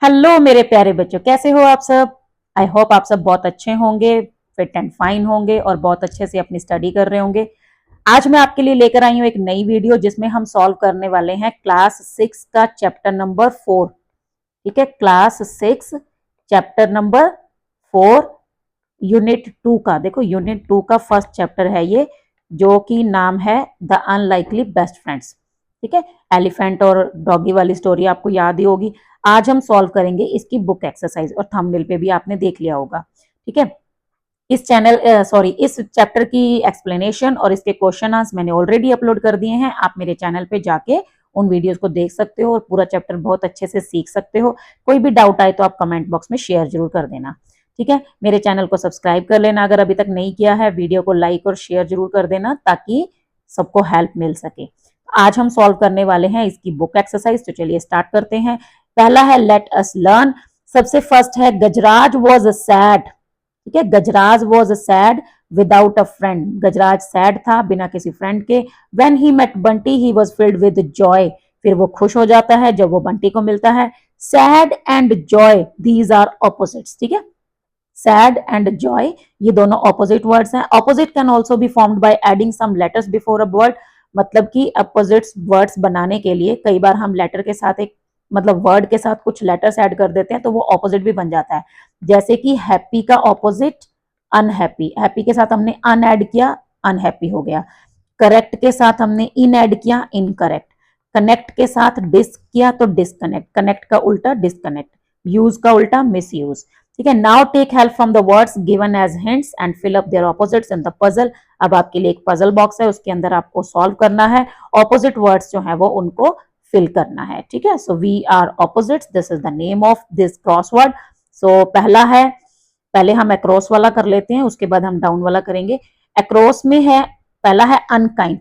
Hello मेरे प्यारे बच्चों, कैसे हो आप सब। आई होप आप सब बहुत अच्छे होंगे, फिट एंड फाइन होंगे और बहुत अच्छे से अपनी स्टडी कर रहे होंगे। आज मैं आपके लिए लेकर आई हूँ एक नई वीडियो जिसमें हम सॉल्व करने वाले हैं क्लास 6 का चैप्टर नंबर 4। ठीक है, क्लास 6 चैप्टर नंबर 4 यूनिट 2 का। देखो, यूनिट 2 का फर्स्ट चैप्टर है ये, जो कि नाम है द अनलाइकली बेस्ट फ्रेंड्स। ठीक है, एलिफेंट और डॉगी वाली स्टोरी आपको याद ही होगी। आज हम सॉल्व करेंगे इसकी बुक एक्सरसाइज और थंबनेल पे भी आपने देख लिया होगा। ठीक है, इस चैप्टर की एक्सप्लेनेशन और इसके क्वेश्चन आंसर मैंने ऑलरेडी अपलोड कर दिए हैं। आप मेरे चैनल पे जाके उन वीडियोस को देख सकते हो और पूरा चैप्टर बहुत अच्छे से सीख सकते हो। कोई भी डाउट आए तो आप कमेंट बॉक्स में शेयर जरूर कर देना। ठीक है, मेरे चैनल को सब्सक्राइब कर लेना अगर अभी तक नहीं किया है। वीडियो को लाइक और शेयर जरूर कर देना ताकि सबको हेल्प मिल सके। आज हम सॉल्व करने वाले हैं इसकी बुक एक्सरसाइज, तो चलिए स्टार्ट करते हैं। पहला है लेट अस लर्न। सबसे फर्स्ट है गजराज वॉज सैड। ठीक है, Gajraj was sad without a friend. Gajraj sad था बिना किसी फ्रेंड के। When he met Bunty he was filled with joy. फिर वो खुश हो जाता है जब वो बंटी को मिलता है। Sad and joy these are opposites. ठीक है, सैड एंड जॉय ये दोनों ऑपोजिट वर्ड्स हैं। Opposite can also be formed by adding some letters before a word. मतलब कि अपोजिट वर्ड्स बनाने के लिए कई बार हम लेटर के साथ एक मतलब वर्ड के साथ कुछ लेटर्स ऐड कर देते हैं तो वो ऑपोजिट भी बन जाता है। जैसे कि हैप्पी का ऑपोजिट अनहैप्पी। हैप्पी के साथ हमने अन ऐड किया, अनहैप्पी हो गया। करेक्ट के साथ हमने इन ऐड किया, इनकरेक्ट। कनेक्ट के साथ डिस किया तो डिसकनेक्ट। कनेक्ट का उल्टा डिसकनेक्ट। यूज का उल्टा मिस यूज। ठीक है, now take help from the words given as hints and fill up their opposites in the puzzle. अब आपके लिए एक पजल बॉक्स है, उसके अंदर आपको सॉल्व करना है। ऑपोजिट वर्ड्स जो है वो उनको फिल करना है। ठीक है, so we are opposites, this is the name of this crossword. So पहला है, पहले हम अक्रॉस वाला कर लेते हैं, उसके बाद हम डाउन वाला करेंगे। अक्रॉस में है, पहला है अनकाइंड।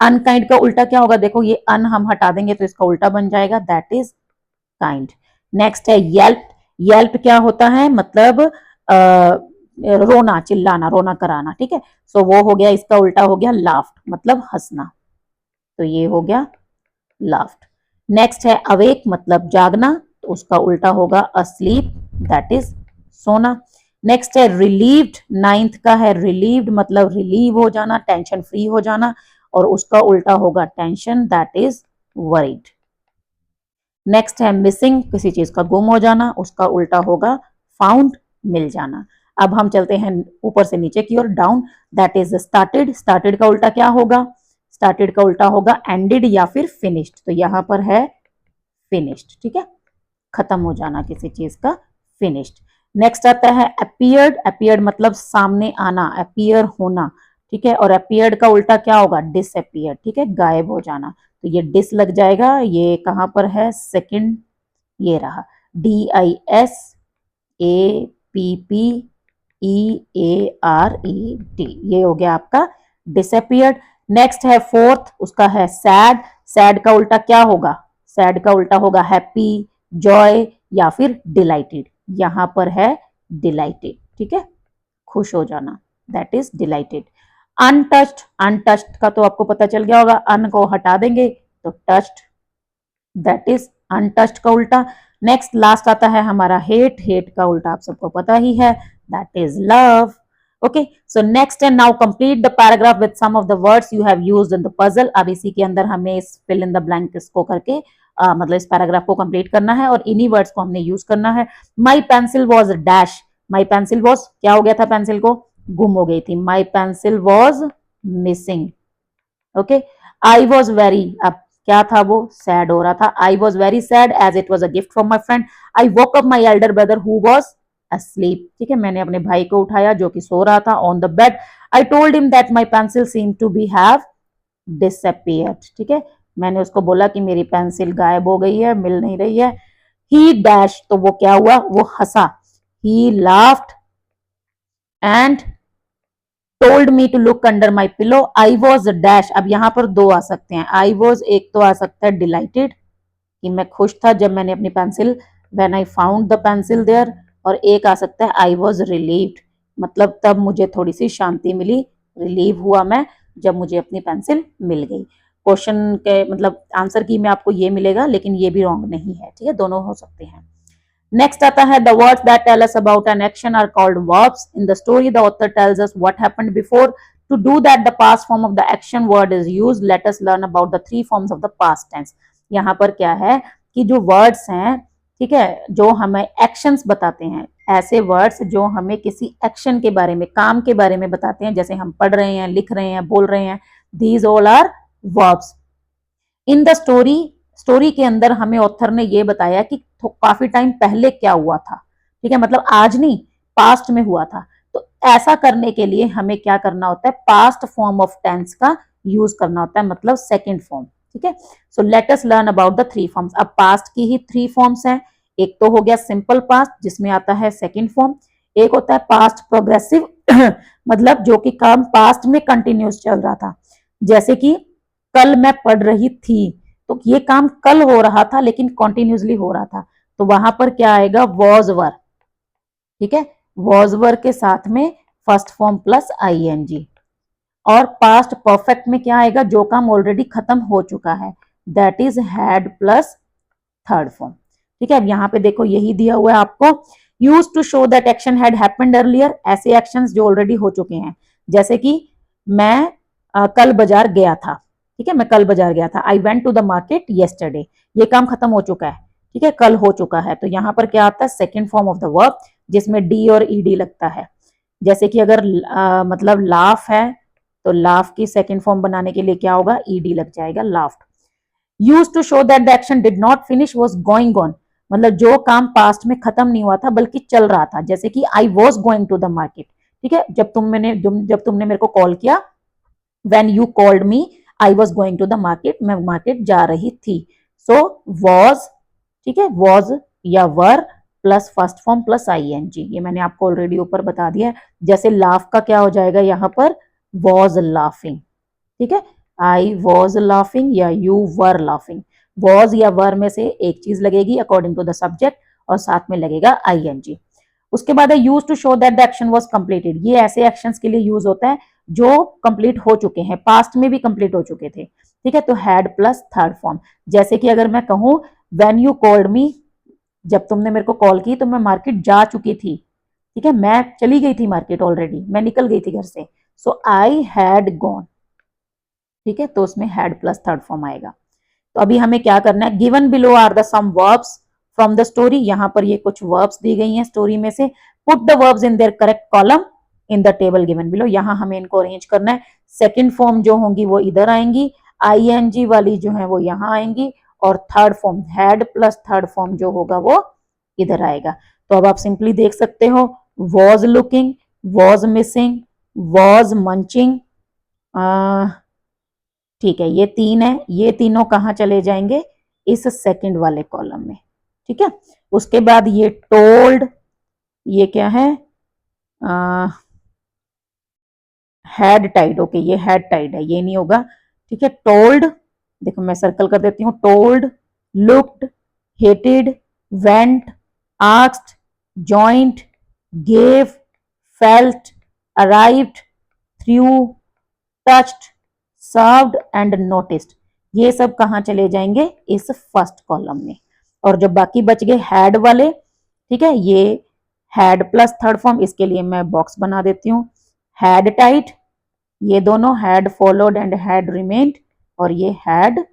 अनकाइंड का उल्टा क्या होगा? देखो, ये अन हम हटा देंगे तो इसका उल्टा बन जाएगा, दैट इज काइंड। नेक्स्ट है येल्प। येल्प क्या होता है? मतलब रोना, चिल्लाना, रोना कराना। ठीक है, सो वो हो गया, इसका उल्टा हो गया लाफ्ट, मतलब हंसना। तो ये हो गया लाफ्ट। नेक्स्ट है अवेक, मतलब जागना, तो उसका उल्टा होगा अस्लीप, दैट इज सोना। नेक्स्ट है रिलीव्ड। नाइन्थ का है रिलीव्ड, मतलब रिलीव हो जाना, टेंशन फ्री हो जाना, और उसका उल्टा होगा tension, that is worried. Next है मिसिंग, किसी चीज का गुम हो जाना, उसका उल्टा होगा फाउंड, मिल जाना। अब हम चलते हैं ऊपर से नीचे की ओर, down, that is started. Started का उल्टा क्या होगा? स्टार्टेड का उल्टा होगा एंडेड या फिर फिनिश्ड, तो यहां पर है फिनिश्ड। ठीक है, खत्म हो जाना किसी चीज का, फिनिश्ड। नेक्स्ट आता है अपीयर्ड। अपीयर्ड मतलब सामने आना, अपीयर होना। ठीक है, और अपीयर्ड का उल्टा क्या होगा? डिसअपीयर। ठीक है, गायब हो जाना, तो ये डिस लग जाएगा। ये कहां पर है? सेकंड, ये रहा, DISAPPEARED, ये हो गया आपका डिसअपीयर्ड। नेक्स्ट है फोर्थ, उसका है सैड। सैड का उल्टा क्या होगा? सैड का उल्टा होगा हैप्पी, जॉय या फिर डिलाइटेड। यहां पर है डिलाइटेड। ठीक है, खुश हो जाना, that is dilated. Untouched, untouched का तो आपको पता चल गया होगा, अन को हटा देंगे तो टच्ड, दैट इज अनटच्ड का उल्टा। नेक्स्ट लास्ट आता है हमारा हेट। हेट का उल्टा आप सबको पता ही है, that is love. Okay, so next है now complete the paragraph with some of the words you have used in the puzzle. अब इसी के अंदर हमें इस फिल इन द ब्लैंक्स को करके मतलब इस पैराग्राफ को कंप्लीट करना है और इन्हीं वर्ड्स को हमने यूज करना है। माई pencil was dash. My pencil was, क्या हो गया था? पेंसिल को गुम हो गई थी। My pencil was missing. Okay, I was very, अब क्या था? वो सैड हो रहा था। I was very sad as it was a gift from my friend. I woke up my elder brother who was asleep। ठीक है, मैंने अपने भाई को उठाया जो कि सो रहा था on the bed. I told him that my pencil seem to be have disappeared. ठीक है, मैंने उसको बोला कि मेरी पेंसिल गायब हो गई है, मिल नहीं रही है। ही डैश, तो वो क्या हुआ? वो हंसा। He laughed and told me to look under my pillow. I was dash, अब यहां पर दो आ सकते हैं। आई वॉज एक तो आ सकता है डिलाइटेड, कि मैं खुश था जब मैंने अपनी पेंसिल, when I found the pencil there. और एक आ सकता है आई वॉज रिलीव्ड, मतलब तब मुझे थोड़ी सी शांति मिली, रिलीव हुआ मैं जब मुझे अपनी पेंसिल मिल गई। क्वेश्चन के मतलब आंसर की में आपको ये मिलेगा, लेकिन ये भी रॉन्ग नहीं है। ठीक है, दोनों हो सकते हैं। नेक्स्ट आता है the words that tell us about an action are called verbs. In the story the author tells us what happened before. To do that the past form of the action word is used. Let us learn about the three forms of the past tense. यहाँ पर क्या है कि जो words हैं, ठीक है, जो हमें एक्शंस बताते हैं, ऐसे वर्ड्स जो हमें किसी एक्शन के बारे में, काम के बारे में बताते हैं, जैसे हम पढ़ रहे हैं, लिख रहे हैं, बोल रहे हैं, these all are verbs. In the story के अंदर हमें ऑथर ने ये बताया कि काफी टाइम पहले क्या हुआ था, ठीक है, मतलब आज नहीं, पास्ट में हुआ था. तो ऐसा करने के लिए हमें क्या करना होता है, पास्ट फॉर्म ऑफ टेंस का यूज करना होता है, मतलब सेकेंड फॉर्म. ठीक है, so let us learn about the three forms. अब पास्ट की ही थ्री फॉर्म्स हैं. एक तो हो गया सिंपल पास्ट जिसमें आता है सेकेंड फॉर्म. एक होता है पास्ट प्रोग्रेसिव मतलब जो कि काम पास्ट में कंटिन्यूस चल रहा था, जैसे कि कल मैं पढ़ रही थी, तो ये काम कल हो रहा था लेकिन कॉन्टिन्यूसली हो रहा था, तो वहां पर क्या आएगा, वॉज वर. ठीक है, वॉज वर के साथ में फर्स्ट फॉर्म प्लस आईएनजी. और पास्ट परफेक्ट में क्या आएगा, जो काम ऑलरेडी खत्म हो चुका है, that is had plus third form. ठीक है, अब यहाँ पे देखो यही दिया हुआ है आपको. Use to show that action had happened earlier. ऐसे एक्शंस जो ऑलरेडी हो चुके हैं, जैसे कि मैं कल बाजार गया था. ठीक है, मैं कल बाजार गया था. I went to the market yesterday. ये काम खत्म हो चुका है, ठीक है, कल हो चुका है. तो यहाँ पर क्या आता है, second form of the verb जिसमें डी और ईडी लगता है. जैसे कि अगर मतलब लाफ है तो लाफ की सेकेंड फॉर्म बनाने के लिए क्या होगा, ईडी लग जाएगा, laughed. Use to show that the action did not finish was going on. मतलब जो काम पास्ट में खत्म नहीं हुआ था बल्कि चल रहा था, जैसे कि I was going to the market. ठीक है, जब तुमने मेरे को कॉल किया, when you called me I was going to the market, मैं मार्केट जा रही थी. सो वॉज, ठीक है, वॉज या were plus first form plus ING, ये मैंने आपको ऑलरेडी ऊपर बता दिया है. जैसे लाफ का क्या हो जाएगा यहाँ पर, वॉज लाफिंग. ठीक है, आई वॉज लाफिंग या यू वर लाफिंग. वॉज या वर में से एक चीज लगेगी अकॉर्डिंग टू द सब्जेक्ट और साथ में लगेगा आईएनजी. उसके बाद है use to show that the action was completed. ये ऐसे एक्शंस के लिए यूज होता है जो कंप्लीट हो चुके हैं, पास्ट में भी कंप्लीट हो चुके थे. ठीक है, तो हैड प्लस थर्ड फॉर्म. जैसे कि अगर मैं कहूं व्हेन यू कॉल्ड मी, जब तुमने मेरे को कॉल की तो मैं मार्केट जा चुकी थी. ठीक है, मैं चली गई थी मार्केट ऑलरेडी, मैं निकल गई थी घर से. सो आई हैड गॉन. ठीक है, तो उसमें हैड प्लस थर्ड फॉर्म आएगा. तो अभी हमें क्या करना है, given below are the some verbs from the story. यहाँ पर ये कुछ वर्ब्स दी गई हैं स्टोरी में से. Put the verbs in their correct column in the table given below. यहाँ हमें इनको अरेंज करना है. सेकेंड फॉर्म जो होंगी वो इधर आएंगी, आईएनजी वाली जो है वो यहाँ आएंगी, और third form had plus third form जो होगा वो इधर आएगा. तो अब आप सिंपली देख सकते हो, was looking, was missing, was munching. ठीक है, ये तीन है, ये तीनों कहाँ चले जाएंगे, इस सेकंड वाले कॉलम में. ठीक है, उसके बाद ये टोल्ड, ये क्या है, हैड टाइड. ओके, ये हैड टाइड है, ये नहीं होगा. ठीक है, टोल्ड, देखो मैं सर्कल कर देती हूँ, told, looked, hated, went, asked, joint, gave, felt, arrived, through, touched, served and noticed. ये सब कहाँ चले जाएंगे, इस फर्स्ट कॉलम में. और जो बाकी बच गए हैड वाले, ठीक है, ये हैड प्लस थर्ड फॉर्म, इसके लिए मैं बॉक्स बना देती हूँ. हैड टाइट, ये दोनों had followed and had remained, और ये हैड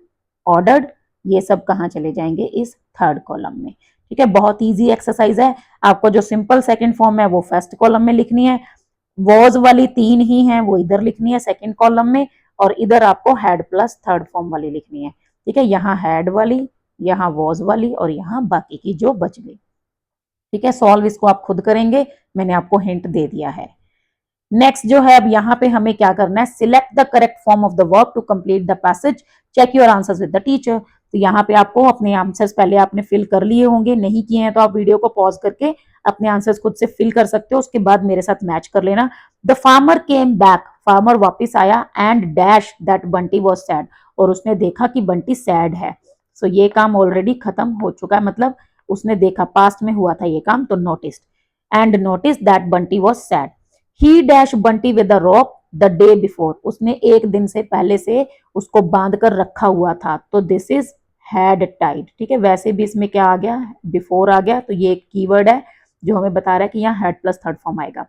ऑर्डर्ड, ये सब कहाँ चले जाएंगे, इस थर्ड कॉलम में. ठीक है, बहुत इजी एक्सरसाइज है. आपको जो सिंपल सेकंड फॉर्म है वो फर्स्ट कॉलम में लिखनी है. वॉज वाली तीन ही है, वो इधर लिखनी है सेकंड कॉलम में, और इधर आपको हैड प्लस थर्ड फॉर्म वाली लिखनी है. ठीक है, यहाँ हैड वाली, यहाँ वॉज वाली, और यहाँ बाकी की जो बच गई. ठीक है, सॉल्व इसको आप खुद करेंगे, मैंने आपको हिंट दे दिया है. नेक्स्ट जो है, अब यहाँ पे हमें क्या करना है, select the correct form of the verb to complete the passage, check your answers with the teacher. तो यहाँ पे आपको अपने आंसर्स पहले आपने फिल कर लिए होंगे, नहीं किए हैं तो आप वीडियो को पॉज करके अपने आंसर्स खुद से फिल कर सकते हो, उसके बाद मेरे साथ मैच कर लेना. The farmer came back, farmer वापिस आया, and dash that Bunty was sad, और उसने देखा कि बंटी सैड है. सो ये काम ऑलरेडी खत्म हो चुका है, मतलब उसने देखा, पास्ट में हुआ था ये काम, तो noticed. And notice that Bunty was sad. He dash Bunty with the rope the day before, उसने एक दिन से पहले से उसको बांध कर रखा हुआ था, तो दिस इज हैड टाइड, ठीक है। वैसे भी इसमें क्या आ गया, बिफोर आ गया, तो ये एक कीवर्ड है जो हमें बता रहा है कि यहाँ हैड प्लस थर्ड फॉर्म आएगा।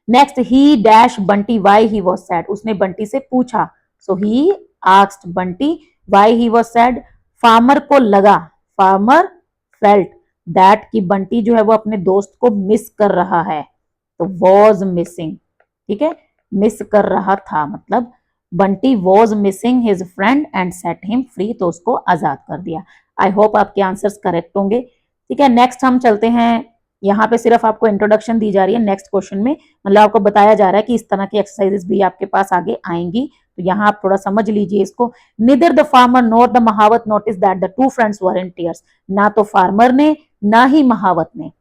Next, he dash Bunty why he was sad, उसने बंटी से पूछा, so he asked Bunty why he was sad. Farmer को लगा, फार्मर फेल्ट दैट कि बंटी जो है वो अपने दोस्त को मिस कर रहा है, तो वॉज मिसिंग, ठीक है, मिस कर रहा था, मतलब Bunty was missing his friend and set him free, तो उसको आजाद कर दिया। आई होप आपके आंसर्स करेक्ट होंगे, ठीक है। नेक्स्ट हम चलते हैं, यहाँ पे सिर्फ आपको इंट्रोडक्शन दी जा रही है, नेक्स्ट क्वेश्चन में मतलब आपको बताया जा रहा है कि इस तरह की एक्सरसाइजेस भी आपके पास आगे आएंगी, तो यहाँ आप थोड़ा समझ लीजिए इसको। Neither the farmer nor the mahout notice that the two friends were in tears, ना तो फार्मर ने ना ही महावत ने,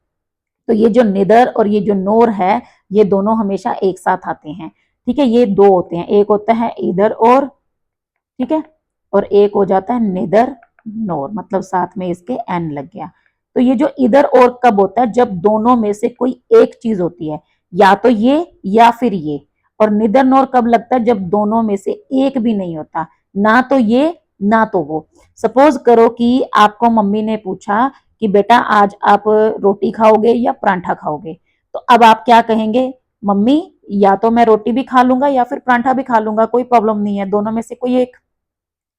तो ये जो निदर और ये जो नोर है ये दोनों हमेशा एक साथ आते हैं, ठीक है। ये दो होते हैं, एक होता है इधर और, ठीक है, और एक हो जाता है निदर नोर, मतलब साथ में इसके एन लग गया। तो ये जो इधर और कब होता है, जब दोनों में से कोई एक चीज होती है, या तो ये या फिर ये। और निदर नोर कब लगता है, जब दोनों में से एक भी नहीं होता, ना तो ये ना तो वो। सपोज करो कि आपको मम्मी ने पूछा कि बेटा आज आप रोटी खाओगे या परांठा खाओगे, तो अब आप क्या कहेंगे, मम्मी या तो मैं रोटी भी खा लूंगा या फिर परांठा भी खा लूंगा, कोई प्रॉब्लम नहीं है, दोनों में से कोई एक,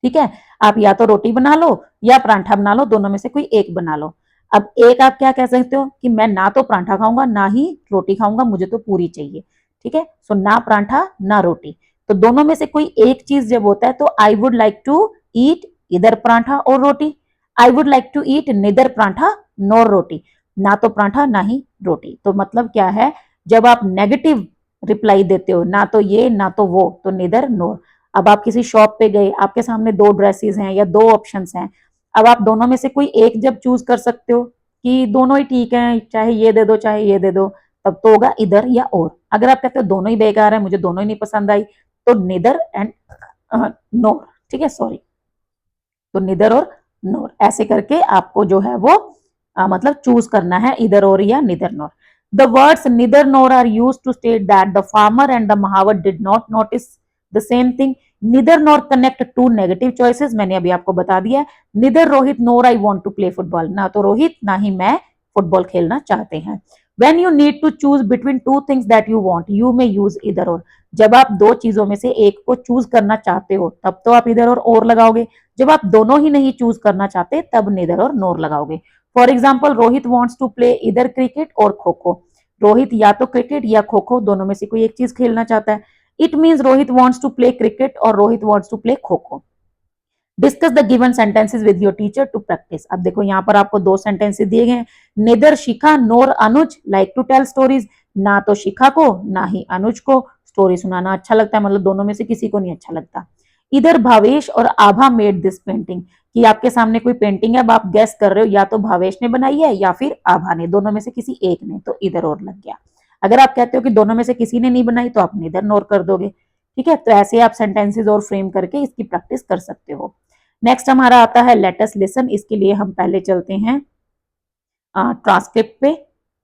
ठीक है। आप या तो रोटी बना लो या परांठा बना लो, दोनों में से कोई एक बना लो। अब एक आप क्या कह सकते हो कि मैं ना तो परांठा खाऊंगा ना ही रोटी खाऊंगा, मुझे तो पूरी चाहिए, ठीक है। सो ना परांठा ना रोटी, तो दोनों में से कोई एक चीज जब होता है तो I would like to eat either paratha और roti, I would like to eat neither paratha nor roti, ना तो परांठा ना ही रोटी। तो मतलब क्या है, जब आप नेगेटिव रिप्लाई देते हो, ना तो ये ना तो वो, तो निदर नोर। अब आप किसी शॉप पे गए, आपके सामने दो ड्रेसेस हैं या दो ऑप्शंस हैं, अब आप दोनों में से कोई एक जब चूज कर सकते हो कि दोनों ही ठीक हैं, चाहे ये दे दो चाहे ये दे दो, तब तो होगा इधर या और। अगर आप कहते हो दोनों ही बेकार है, मुझे दोनों ही नहीं पसंद आई, तो निदर एंड नोर, ठीक है, सॉरी, तो निदर और नोर ऐसे करके आपको जो है वो मतलब चूज करना है, इधर और या neither nor. The words neither nor are use to state that the farmer and the mahout did not notice the same thing. Neither nor connect to negative choices, मैंने अभी आपको बता दिया। Neither Rohit nor I want to play football, ना तो रोहित ना ही मैं football खेलना चाहते हैं। When you need to choose between two things that you want, you may use either or. जब आप दो चीजों में से एक को चूज करना चाहते हो तब तो आप इधर और लगाओगे, जब आप दोनों ही नहीं चूज करना चाहते तब निदर और नोर लगाओगे। For example, Rohit wants to play इधर क्रिकेट और खो खो, रोहित या तो क्रिकेट या खो खो दोनों में से कोई एक चीज खेलना चाहता है। It means Rohit wants to play cricket और Rohit wants to play kho kho. Discuss the given sentences with your teacher to practise. अब देखो यहाँ पर आपको दो सेंटेंसेस दिए गए, neither Shikha nor Anuj like to tell stories, ना तो शिखा को ना ही अनुज को स्टोरी सुनाना अच्छा लगता है, मतलब दोनों में से किसी को नहीं अच्छा लगता। इधर भावेश और आभा मेड दिस पेंटिंग, कि आपके सामने कोई पेंटिंग है, अब आप गेस कर रहे हो या तो भावेश ने बनाई है या फिर आभा ने, दोनों में से किसी एक ने, तो इधर और लग गया। अगर आप कहते हो कि दोनों में से किसी ने नहीं बनाई तो आप निदर नोर कर दोगे, ठीक है। तो ऐसे आप सेंटेंसेस और फ्रेम करके इसकी प्रैक्टिस कर सकते हो। नेक्स्ट हमारा आता है लेट अस लिसन, इसके लिए हम पहले चलते हैं ट्रांसक्रिप्ट पे,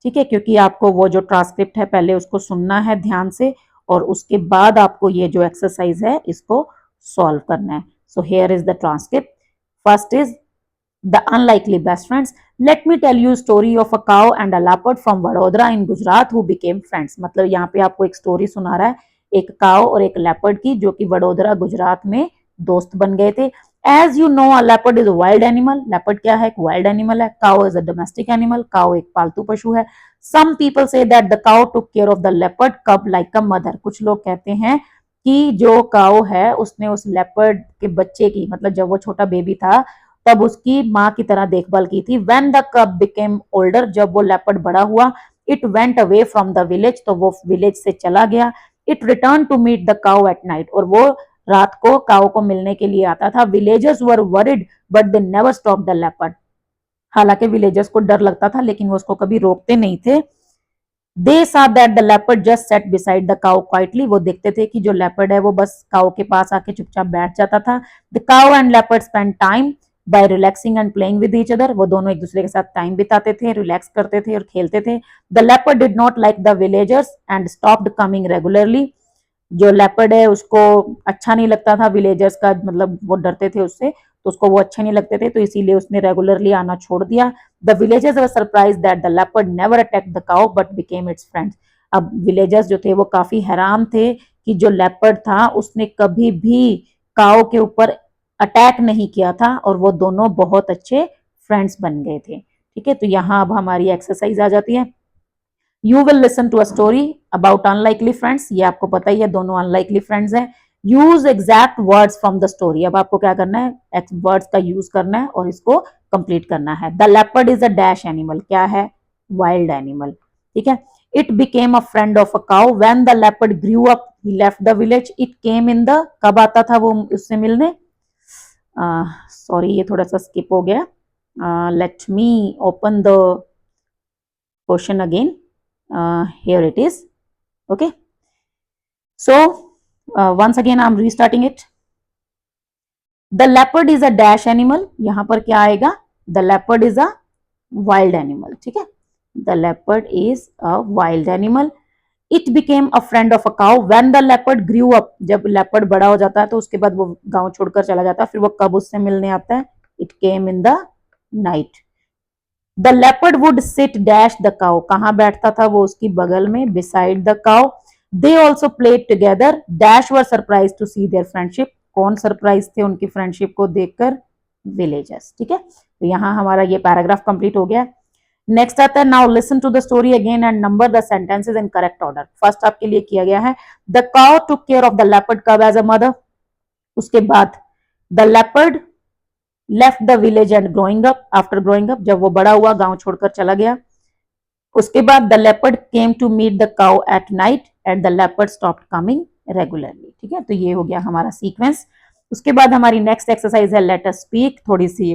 ठीक है, क्योंकि आपको वो जो ट्रांसक्रिप्ट है पहले उसको सुनना है ध्यान से, और उसके बाद आपको ये जो एक्सरसाइज है इसको सॉल्व करना है। So here is the transcript. First is the unlikely best friends, let me tell you story of a cow and a leopard from Vadodara in Gujarat who became friends. मतलब यहाँ पे आपको एक स्टोरी सुना रहा है, एक काउ और एक लेपर्ड की, जो कि वडोदरा गुजरात में दोस्त बन गए थे। As you know, a leopard is a wild animal. Leopard क्या है? एक wild animal है. Cow is a domestic animal. Cow एक पालतू पशु है. Some people say that the cow took care of the leopard cub like a mother. कुछ लोग कहते हैं कि जो cow है उसने उस leopard के बच्चे की, मतलब जब वो छोटा बेबी था तब उसकी माँ की तरह देखभाल की थी। When the cub became older, जब वो leopard बड़ा हुआ, it went away from the village, तो वो village से चला गया। It returned to meet the cow at night, और वो रात को काऊ को मिलने के लिए आता था। Villagers were worried but they never stop the leopard, हालांकि विलेजर्स को डर लगता था लेकिन वो उसको कभी रोकते नहीं थे। दे saw that the leopard just sat beside the cow quietly, वो देखते थे कि जो लेपर्ड है वो बस काऊ के पास आके चुपचाप बैठ जाता था। The cow and leopard spent time by relaxing and playing with each other, वो दोनों एक दूसरे के साथ टाइम बिताते थे, रिलैक्स करते थे और खेलते थे। The leopard did not like the villagers and stopped coming regularly, जो लेपर्ड है उसको अच्छा नहीं लगता था विलेजर्स का, मतलब वो डरते थे उससे, तो उसको वो अच्छे नहीं लगते थे, तो इसीलिए उसने रेगुलरली आना छोड़ दिया। The villagers were surprised that the leopard never attacked the cow but became it's friends. अब विलेजर्स जो थे वो काफी हैरान थे कि जो लेपर्ड था उसने कभी भी काउ के ऊपर अटैक नहीं किया था और वो दोनों बहुत अच्छे फ्रेंड्स बन गए थे। ठीक है, तो यहाँ अब हमारी एक्सरसाइज आ जाती है। You will listen to a story about unlikely friends, ये आपको पता ही है दोनों अनलाइकली फ्रेंड्स हैं। Use exact words from the story, अब आपको क्या करना है, वर्ड्स का यूज करना है और इसको कंप्लीट करना है। The leopard is a dash animal, क्या है, वाइल्ड एनिमल। ठीक है, it became a friend of a cow when the leopard grew up he left the village. It came in the, कब आता था वो उससे मिलने, सॉरी ये थोड़ा सा स्किप हो गया, let me open the question again, here it is, okay, so once again I'm restarting it. The leopard is a dash animal, यहां पर क्या आएगा, the leopard is a wild animal। ठीक है, the leopard is a wild animal। It became a friend of a cow when the leopard grew up, जब leopard बड़ा हो जाता है तो उसके बाद वो गांव छोड़कर चला जाता है, फिर वो कब उससे मिलने आता है, it came in the night। The leopard would sit dash the cow, कहां बैठता था वो, उसकी बगल में, beside the cow. They also played together dash were surprise to see their friendship, कौन सरप्राइज थे उनकी फ्रेंडशिप को देखकर, विलेजर्स। ठीक है, तो यहाँ हमारा ये पैराग्राफ कंप्लीट हो गया। नेक्स्ट आता है, now listen to the story again and number the sentences in correct order. First आपके लिए किया गया है, the cow took care of the leopard cub as a mother, उसके बाद the leopard left the village and growing up, after growing up, जब वो बड़ा हुआ गांव छोड़कर चला गया। उसके बाद the leopard came to meet the cow at night and the leopard stopped coming regularly. ठीक है, तो ये हो गया हमारा सीक्वेंस। उसके बाद हमारी नेक्स्ट एक्सरसाइज है लेट अस स्पीक, थोड़ी सी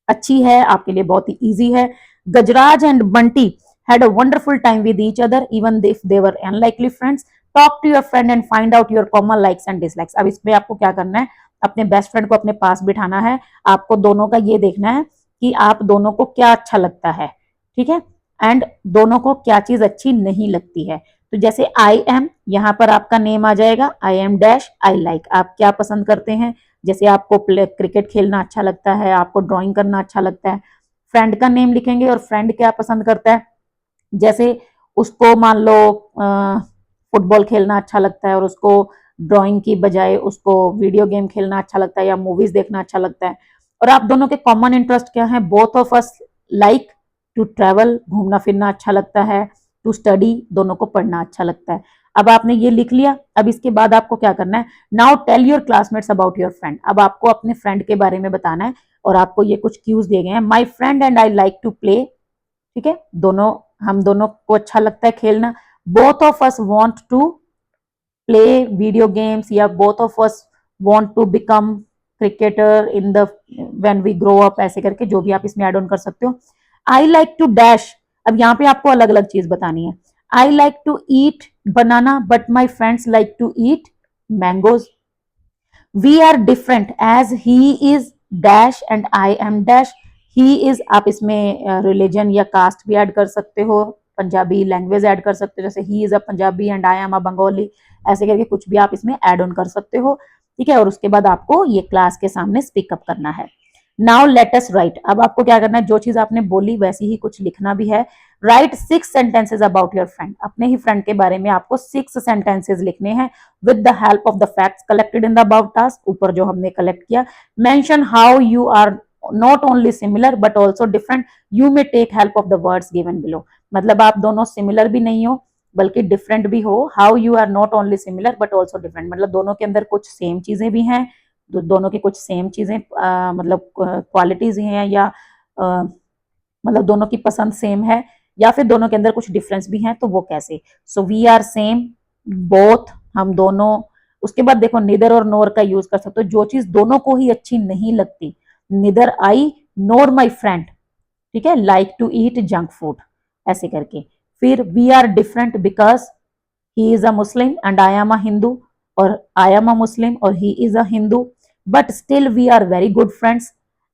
अच्छी है आपके लिए, बहुत ही इजी है। Gajraj and Bunty had a wonderful time with each other even if they were unlikely friends. Talk to your friend and find out your common likes and dislikes। अब इसमें आपको क्या करना है, अपने बेस्ट फ्रेंड को अपने पास बिठाना है, आपको दोनों का ये देखना है कि आप दोनों को क्या अच्छा लगता है। ठीक है, एंड दोनों को क्या चीज अच्छी नहीं लगती है। तो जैसे आई एम, यहाँ पर आपका नेम आ जाएगा, आई एम डैश आई लाइक, आप क्या पसंद करते हैं, जैसे आपको क्रिकेट खेलना अच्छा लगता है, आपको ड्राइंग करना अच्छा लगता है। फ्रेंड का नेम लिखेंगे और फ्रेंड क्या पसंद करता है, जैसे उसको मान लो फुटबॉल खेलना अच्छा लगता है और उसको ड्राइंग की बजाय उसको वीडियो गेम खेलना अच्छा लगता है या मूवीज देखना अच्छा लगता है। और आप दोनों के कॉमन इंटरेस्ट क्या है, both of us like to travel, घूमना फिरना अच्छा लगता है, टू स्टडी, दोनों को पढ़ना अच्छा लगता है। अब आपने ये लिख लिया, अब इसके बाद आपको क्या करना है, now tell your classmates about your friend. अब आपको अपने फ्रेंड के बारे में बताना है और आपको ये कुछ क्यूज दिए गए हैं। My friend and I like to play, ठीक है, दोनों, हम दोनों को अच्छा लगता है खेलना। Both of us want to play video games, या both of us want to become cricketer in the when we grow up, ऐसे करके जो भी आप इसमें ऐड ऑन कर सकते हो। आई लाइक टू डैश, अब यहाँ पे आपको अलग अलग चीज बतानी है। I like to eat banana but my friends like to eat mangoes. We are different as he is dash and I am dash. He is, आप इसमें रिलीजन या कास्ट भी ऐड कर सकते हो, पंजाबी लैंग्वेज ऐड कर सकते हो, जैसे ही is a Punjabi and I am अ बंगाली, ऐसे करके कुछ भी आप इसमें ऐड ऑन कर सकते हो। ठीक है, और उसके बाद आपको ये क्लास के सामने स्पीकअप करना है। नाउ लेट अस राइट, अब आपको क्या करना है, जो चीज आपने बोली वैसी ही कुछ लिखना भी है। Right 6 sentences about your friend, अपने ही फ्रेंड के बारे में आपको 6 सेंटेंसेज लिखने हैं with the help of the facts collected in the about task, ऊपर जो हमने कलेक्ट किया। Mention how you are not only similar but also different, you may take help of the words given below. मतलब आप दोनों similar भी नहीं हो बल्कि डिफरेंट भी हो। How you are not only similar but also different, मतलब दोनों के अंदर कुछ सेम चीजें भी हैं, दोनों की कुछ सेम चीजें मतलब क्वालिटीज हैं, या मतलब दोनों की पसंद सेम है, या फिर दोनों के अंदर कुछ डिफरेंस भी हैं, तो वो कैसे। So we are same, both, हम दोनों। उसके बाद देखो निदर और नोर का यूज कर सकते हो, जो चीज दोनों को ही अच्छी नहीं लगती, निदर आई नोर माई फ्रेंड, ठीक है, like to eat junk food, ऐसे करके। फिर we are different because he is a Muslim and I am a Hindu, और आई एम अ मुस्लिम और he is a Hindu, but still we are very good friends.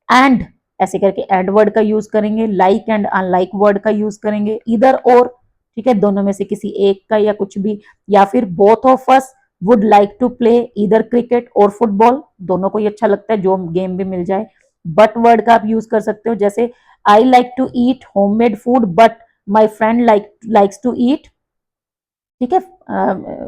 And ऐसे करके and word का use करेंगे, like and unlike word का use करेंगे, इधर और, ठीक है, दोनों में से किसी एक का या कुछ भी, या फिर both of us would like to play either cricket और फुटबॉल, दोनों को ही अच्छा लगता है, जो गेम भी मिल जाए। बट वर्ड का आप यूज कर सकते हो, जैसे I like to eat homemade food but my friend likes to eat, ठीक है,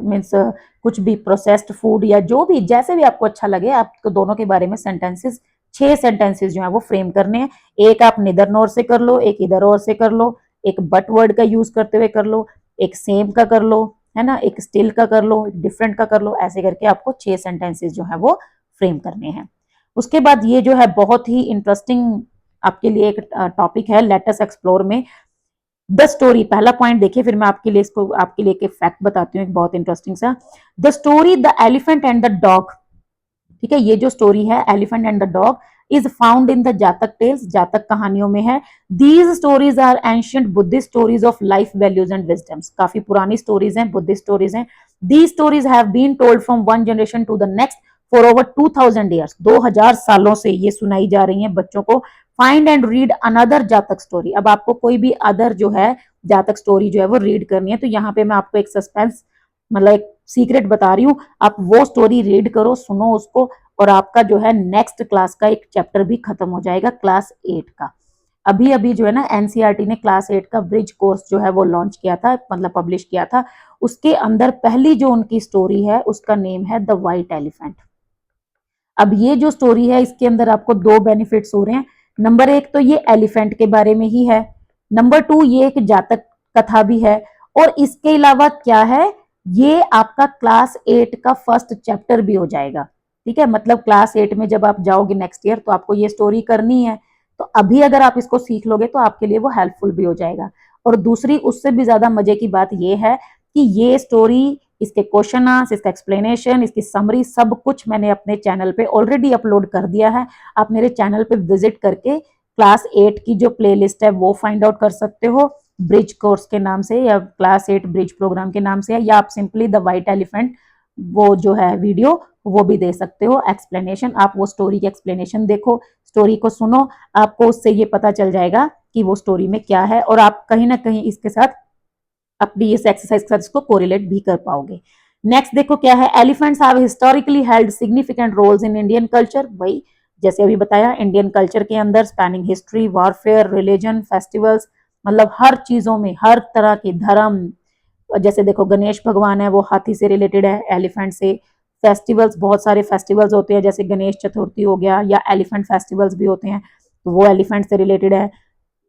मीन्स कुछ भी प्रोसेस्ड फूड या जो भी, जैसे भी आपको अच्छा लगे, आपको दोनों के बारे में सेंटेंसेस, 6 सेंटेंसेस जो है वो फ्रेम करने हैं। एक आप निदर नोर से कर लो, एक इधर और से कर लो, एक बट वर्ड का यूज करते हुए कर लो, एक सेम का कर लो, है ना, एक स्टिल का कर लो, डिफरेंट का कर लो, ऐसे करके आपको 6 सेंटेंसेस जो है वो फ्रेम करने हैं। उसके बाद ये जो है बहुत ही इंटरेस्टिंग आपके लिए एक टॉपिक है लेट अस एक्सप्लोर में, द स्टोरी। पहला पॉइंट देखिए, फिर मैं आपके लिए इसको आपके लिए एक फैक्ट बताती हूँ, एक बहुत इंटरेस्टिंग सा। The story the elephant and the dog, ठीक है, ये जो स्टोरी है elephant and the dog is found in the Jataka tales, Jataka कहानियों में है। These stories are ancient Buddhist stories of life values and wisdoms, काफी पुरानी स्टोरीज हैं, बुद्धिस्ट स्टोरीज हैं। These stories have been told from one generation to the next for over 2000 years, 2000 सालों से ये सुनाई जा रही हैं बच्चों को। फाइंड एंड रीड अनदर जातक स्टोरी, अब आपको कोई भी अदर जो है जातक स्टोरी जो है वो रीड करनी है, तो यहाँ पे मैं आपको एक सस्पेंस, मतलब एक सीक्रेट बता रही हूँ, आप वो स्टोरी रीड करो, सुनो उसको, और आपका जो है नेक्स्ट क्लास का एक चैप्टर भी खत्म हो जाएगा, क्लास 8 का। अभी अभी जो है ना एनसीईआरटी ने क्लास 8 का ब्रिज कोर्स जो है वो लॉन्च किया था, मतलब पब्लिश किया था। उसके अंदर पहली जो उनकी स्टोरी है उसका नेम है द वाइट एलिफेंट। अब ये जो स्टोरी है इसके अंदर आपको 2 बेनिफिट्स हो रहे हैं। नंबर 1 तो ये एलिफेंट के बारे में ही है, नंबर 2 ये एक जातक कथा भी है, और इसके अलावा क्या है, ये आपका क्लास 8 का फर्स्ट चैप्टर भी हो जाएगा, ठीक है। मतलब क्लास 8 में जब आप जाओगे नेक्स्ट ईयर तो आपको ये स्टोरी करनी है, तो अभी अगर आप इसको सीख लोगे तो आपके लिए वो हेल्पफुल भी हो जाएगा। और दूसरी उससे भी ज्यादा मजे की बात ये है कि ये स्टोरी, इसके क्वेश्चन आंसर, इसका एक्सप्लेनेशन, इसकी समरी, सब कुछ मैंने अपने चैनल पे ऑलरेडी अपलोड कर दिया है। आप मेरे चैनल पे विजिट करके क्लास 8 की जो प्लेलिस्ट है वो फाइंड आउट कर सकते हो, ब्रिज कोर्स के नाम से या क्लास 8 ब्रिज प्रोग्राम के नाम से, या आप सिंपली द वाइट एलिफेंट वो जो है वीडियो वो भी दे सकते हो एक्सप्लेनेशन। आप वो स्टोरी की एक्सप्लेनेशन देखो, स्टोरी को सुनो, आपको उससे ये पता चल जाएगा कि वो स्टोरी में क्या है, और आप कहीं ना कहीं इसके साथ अपनी इस एक्सरसाइज के साथ इसको कोरिलेट भी कर पाओगे। नेक्स्ट देखो क्या है, elephants have historically held significant roles in Indian culture. भाई जैसे अभी बताया, इंडियन कल्चर के अंदर spanning history, warfare, religion, festivals, मतलब हर चीजों में, हर तरह की धर्म, जैसे देखो गणेश भगवान है वो हाथी से रिलेटेड है, एलिफेंट से। फेस्टिवल्स, बहुत सारे फेस्टिवल्स होते हैं, जैसे गणेश चतुर्थी हो गया, या एलिफेंट फेस्टिवल्स भी होते हैं, तो वो एलिफेंट से रिलेटेड है।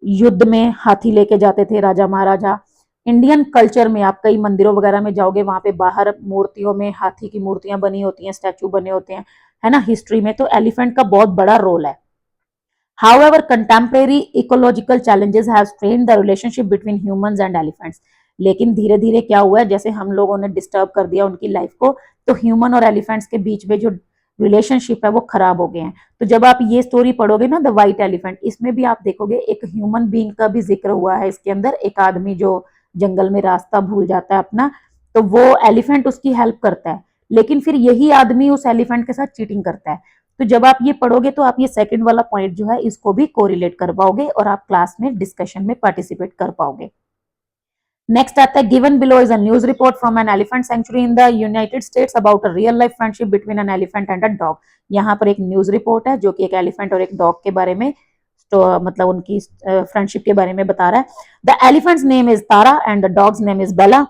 युद्ध में हाथी लेके जाते थे राजा महाराजा। इंडियन कल्चर में आप कई मंदिरों वगैरह में जाओगे, वहां पे बाहर मूर्तियों में हाथी की मूर्तियां बनी होती हैं, स्टैचू बने होते हैं, है ना, हिस्ट्री में, तो एलिफेंट का बहुत बड़ा रोल है। However, contemporary ecological challenges have strained the relationship between humans and elephants. लेकिन धीरे धीरे क्या हुआ है, जैसे हम लोगों ने डिस्टर्ब कर दिया उनकी लाइफ को, तो ह्यूमन और एलिफेंट्स के बीच में जो रिलेशनशिप है वो खराब हो गए हैं। तो जब आप ये स्टोरी पढ़ोगे ना द वाइट एलिफेंट, इसमें भी आप देखोगे एक ह्यूमन बीइंग का भी जिक्र हुआ है इसके अंदर। एक आदमी जो जंगल में रास्ता भूल जाता है अपना, तो वो एलिफेंट उसकी हेल्प करता है, लेकिन फिर यही आदमी उस एलिफेंट के साथ चीटिंग करता है। तो जब आप ये पढ़ोगे तो आप ये सेकंड वाला पॉइंट जो है इसको भी कोरिलेट कर पाओगे, और आप क्लास में डिस्कशन में पार्टिसिपेट कर पाओगे। नेक्स्ट आता है, given below is a news report from an elephant century in the United States about a real life friendship between an elephant and a dog. यहाँ पर एक न्यूज रिपोर्ट है जो कि एक एलिफेंट और एक डॉग के बारे में, तो मतलब उनकी फ्रेंडशिप के बारे में बता रहा है। The elephant's name is Tara and the dog's name is Bela,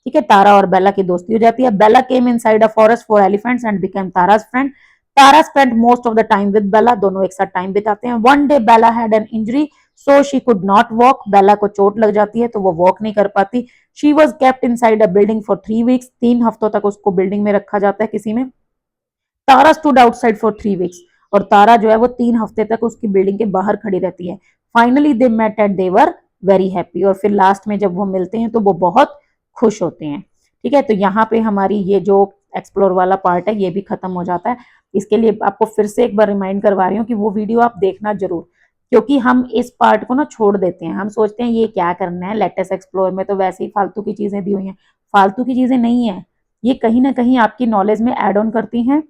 ठीक है, तारा और बेला की दोस्ती हो जाती है। Bela came inside a forest for elephants and became Tara's friend. Tara spent most of the time with Bela, दोनों एक साथ टाइम बिताते हैं। One day Bela had an injury so she could not walk, Bela को चोट लग जाती है तो वो वॉक नहीं कर पाती। She was kept in side a building for 3 weeks, 3 हफ्तों तक उसको बिल्डिंग में रखा जाता है किसी में। तारा स्टूड आउटसाइड फॉर 3 वीक्स, और तारा जो है वो 3 हफ्ते तक उसकी बिल्डिंग के बाहर खड़ी रहती है। Finally they met and they were very happy, और फिर लास्ट में जब वो मिलते हैं तो वो बहुत खुश होते हैं, ठीक है। तो यहाँ पे हमारी ये जो एक्सप्लोर वाला पार्ट है ये भी खत्म हो जाता है। इसके लिए आपको फिर से एक बार रिमाइंड करवा रही हूँ कि वो वीडियो आप देखना जरूर, क्योंकि हम इस पार्ट को ना छोड़ देते हैं, हम सोचते हैं ये क्या करना है, लेटेस्ट एक्सप्लोर में तो वैसे ही फालतू की चीजें दी हुई हैं। फालतू की चीजें नहीं है, ये कहीं ना कहीं आपकी नॉलेज में एड ऑन करती हैं,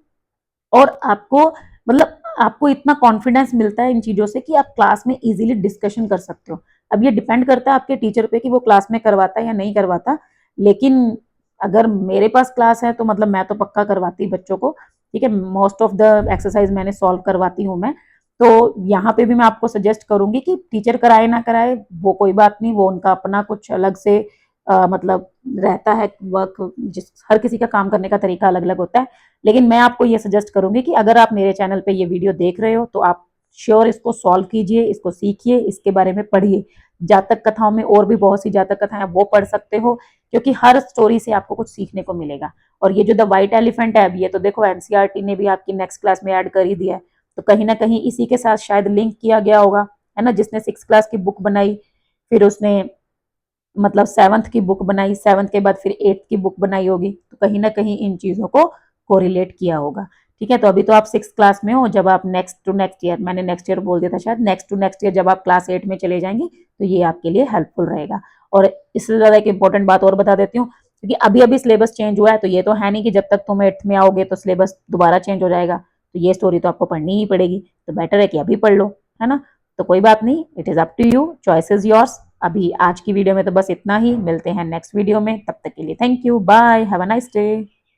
और आपको मतलब आपको इतना कॉन्फिडेंस मिलता है इन चीजों से कि आप क्लास में इजीली डिस्कशन कर सकते हो। अब ये डिपेंड करता है आपके टीचर पे कि वो क्लास में करवाता है या नहीं करवाता, लेकिन अगर मेरे पास क्लास है तो मतलब मैं तो पक्का करवाती बच्चों को, ठीक है। मोस्ट ऑफ द एक्सरसाइज मैंने सॉल्व करवाती हूँ मैं। तो यहाँ पे भी मैं आपको सजेस्ट करूंगी कि टीचर कराए ना कराए वो कोई बात नहीं, वो उनका अपना कुछ अलग से मतलब रहता है वर्क, जिस हर किसी का काम करने का तरीका अलग अलग होता है। लेकिन मैं आपको ये सजेस्ट करूंगी कि अगर आप मेरे चैनल पे ये वीडियो देख रहे हो तो आप श्योर इसको सॉल्व कीजिए, इसको सीखिए, इसके बारे में पढ़िए। जातक कथाओं में और भी बहुत सी जातक कथाएं वो पढ़ सकते हो, क्योंकि हर स्टोरी से आपको कुछ सीखने को मिलेगा। और ये जो द व्हाइट एलिफेंट है, ये तो देखो एनसीईआरटी ने भी आपकी नेक्स्ट क्लास में ऐड कर ही दिया है, तो कहीं ना कहीं इसी के साथ शायद लिंक किया गया होगा, है ना। जिसने 6 क्लास की बुक बनाई, फिर उसने मतलब 7th की बुक बनाई, 7th के बाद फिर 8th की बुक बनाई होगी, तो कहीं ना कहीं इन चीजों को कोरिलेट किया होगा। ठीक है, तो अभी तो आप 6 क्लास में हो, जब आप नेक्स्ट टू नेक्स्ट ईयर, मैंने नेक्स्ट ईयर बोल दिया था शायद, नेक्स्ट टू नेक्स्ट ईयर जब आप क्लास 8 में चले जाएंगे तो ये आपके लिए हेल्पफुल रहेगा। और इससे ज्यादा एक इंपॉर्टेंट बात और बता देती हूँ, क्योंकि अभी अभी सिलेबस चेंज हुआ है, तो ये तो है नहीं कि जब तक तुम 8th में आओगे तो सिलेबस दोबारा चेंज हो जाएगा, तो ये स्टोरी तो आपको पढ़नी ही पड़ेगी। तो बेटर है कि अभी पढ़ लो, है ना। तो कोई बात नहीं, it is up to you, choice is yours. अभी आज की वीडियो में तो बस इतना ही, मिलते हैं नेक्स्ट वीडियो में, तब तक के लिए thank you, bye, have a nice day.